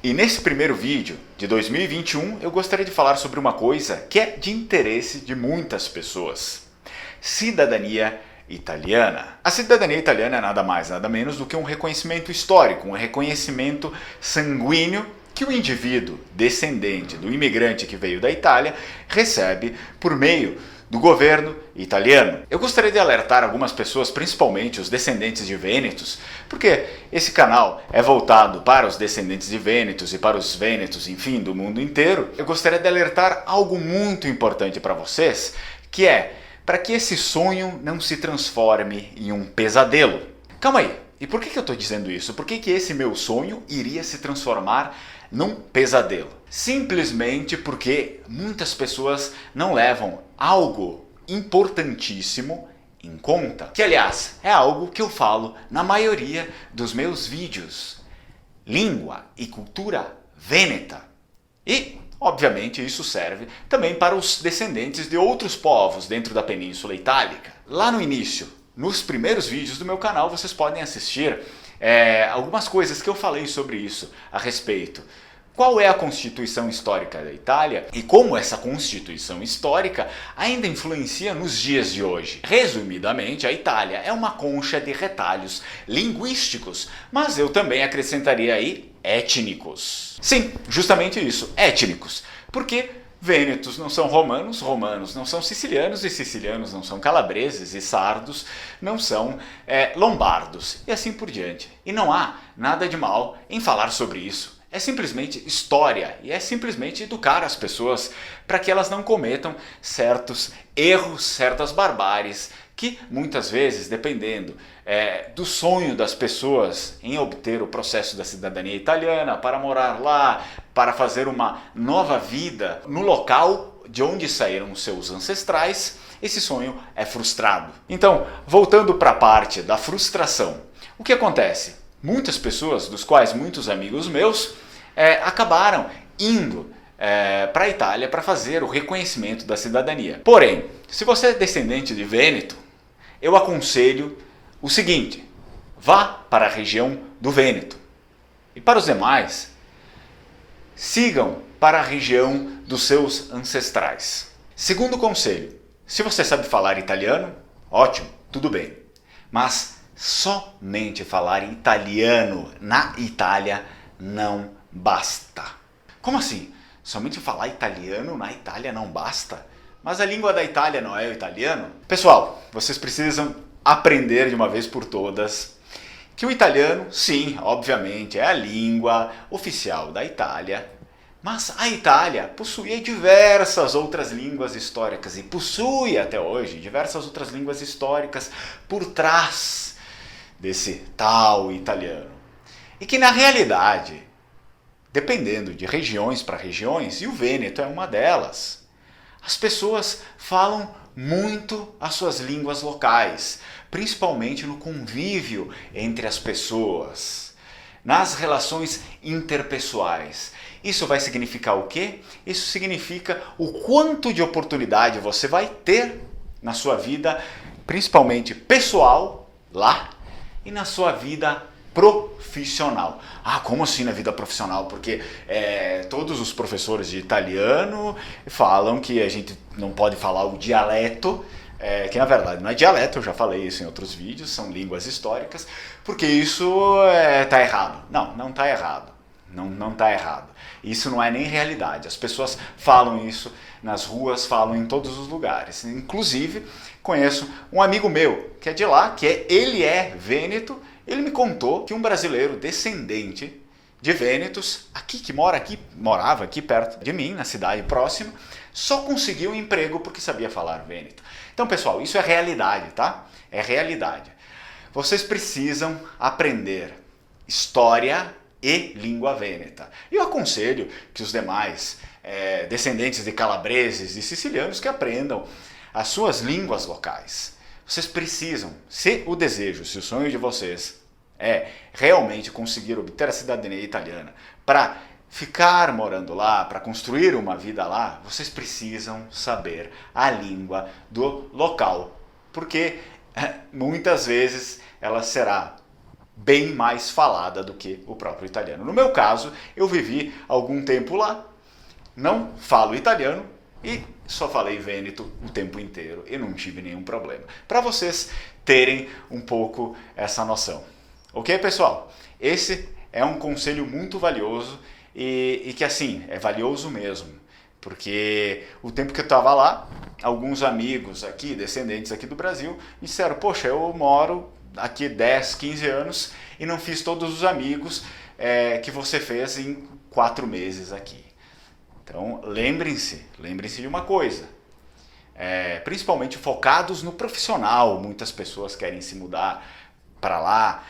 E nesse primeiro vídeo de 2021 eu gostaria de falar sobre uma coisa que é de interesse de muitas pessoas: cidadania italiana. A cidadania italiana é nada mais, nada menos do que um reconhecimento histórico, um reconhecimento sanguíneo que o indivíduo descendente do imigrante que veio da Itália recebe por meio do governo italiano. Eu gostaria de alertar algumas pessoas, principalmente os descendentes de vênetos, porque esse canal é voltado para os descendentes de vênetos e para os vênetos, enfim, do mundo inteiro. Eu gostaria de alertar algo muito importante para vocês, que é para que esse sonho não se transforme em um pesadelo. Calma aí, e por que eu estou dizendo isso? Por que esse meu sonho iria se transformar num pesadelo? Simplesmente porque muitas pessoas não levam algo importantíssimo em conta, que aliás é algo que eu falo na maioria dos meus vídeos: língua e cultura vêneta. E, obviamente, isso serve também para os descendentes de outros povos dentro da Península Itálica. Lá no início, nos primeiros vídeos do meu canal, vocês podem assistir algumas coisas que eu falei sobre isso a respeito. Qual é a Constituição Histórica da Itália e como essa Constituição Histórica ainda influencia nos dias de hoje? Resumidamente, a Itália é uma concha de retalhos linguísticos, mas eu também acrescentaria aí étnicos. Sim, justamente isso, étnicos. Porque vênetos não são romanos, romanos não são sicilianos, e sicilianos não são calabreses, e sardos não são lombardos, e assim por diante. E não há nada de mal em falar sobre isso. É simplesmente história e é simplesmente educar as pessoas para que elas não cometam certos erros, certas barbáries que muitas vezes, dependendo do sonho das pessoas em obter o processo da cidadania italiana, para morar lá, para fazer uma nova vida no local de onde saíram seus ancestrais, esse sonho é frustrado. Então, voltando para a parte da frustração, o que acontece? Muitas pessoas, dos quais muitos amigos meus, acabaram indo para a Itália para fazer o reconhecimento da cidadania. Porém, se você é descendente de Vêneto, eu aconselho o seguinte: vá para a região do Vêneto. E para os demais, sigam para a região dos seus ancestrais. Segundo conselho: se você sabe falar italiano, ótimo, tudo bem. Mas somente falar italiano na Itália não basta. Como assim? Somente falar italiano na Itália não basta? Mas a língua da Itália não é o italiano? Pessoal, vocês precisam aprender de uma vez por todas que o italiano, sim, obviamente, é a língua oficial da Itália, mas a Itália possuía diversas outras línguas históricas e possui até hoje diversas outras línguas históricas por trás desse tal italiano. E que na realidade, dependendo de regiões para regiões, e o Vêneto é uma delas, as pessoas falam muito as suas línguas locais, principalmente no convívio entre as pessoas, nas relações interpessoais. Isso vai significar o quê? Isso significa o quanto de oportunidade você vai ter na sua vida, principalmente pessoal, lá, e na sua vida profissional. Ah, como assim na vida profissional? Porque todos os professores de italiano falam que a gente não pode falar o dialeto, que na verdade não é dialeto, eu já falei isso em outros vídeos, são línguas históricas, porque isso está errado. Não, não está errado. Não está errado. Isso não é nem realidade. As pessoas falam isso nas ruas, falam em todos os lugares. Inclusive, conheço um amigo meu que é de lá, ele é vêneto. Ele me contou que um brasileiro descendente de vênetos, morava aqui perto de mim, na cidade próxima, só conseguiu um emprego porque sabia falar vêneto. Então, pessoal, isso é realidade, tá? É realidade. Vocês precisam aprender história e língua vêneta. E eu aconselho que os demais descendentes de calabreses e sicilianos que aprendam as suas línguas locais. Vocês precisam, se o sonho de vocês é realmente conseguir obter a cidadania italiana para ficar morando lá, para construir uma vida lá, vocês precisam saber a língua do local, porque muitas vezes ela será bem mais falada do que o próprio italiano. No meu caso, eu vivi algum tempo lá, não falo italiano e só falei vêneto o tempo inteiro e não tive nenhum problema. Para vocês terem um pouco essa noção. Ok, pessoal? Esse é um conselho muito valioso e que, assim, é valioso mesmo. Porque o tempo que eu estava lá, alguns amigos aqui, descendentes aqui do Brasil, me disseram, poxa, eu moro aqui 10, 15 anos e não fiz todos os amigos que você fez em 4 meses aqui. Então, lembrem-se de uma coisa, principalmente focados no profissional, muitas pessoas querem se mudar para lá,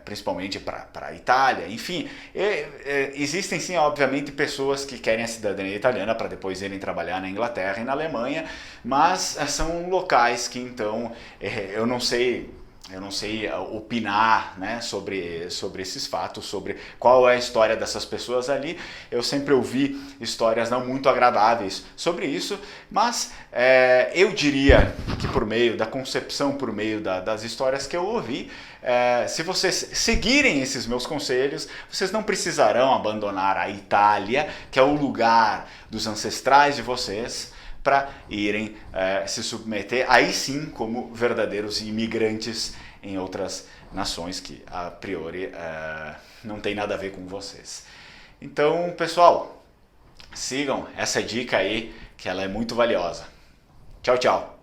principalmente para a Itália, enfim, existem sim, obviamente, pessoas que querem a cidadania italiana para depois irem trabalhar na Inglaterra e na Alemanha, mas são locais que então eu não sei opinar, né, sobre esses fatos, sobre qual é a história dessas pessoas ali. Eu sempre ouvi histórias não muito agradáveis sobre isso, mas eu diria que por meio da concepção, por meio das histórias que eu ouvi, se vocês seguirem esses meus conselhos, vocês não precisarão abandonar a Itália, que é o lugar dos ancestrais de vocês, para irem se submeter, aí sim, como verdadeiros imigrantes em outras nações que, a priori, não tem nada a ver com vocês. Então, pessoal, sigam essa dica aí, que ela é muito valiosa. Tchau, tchau!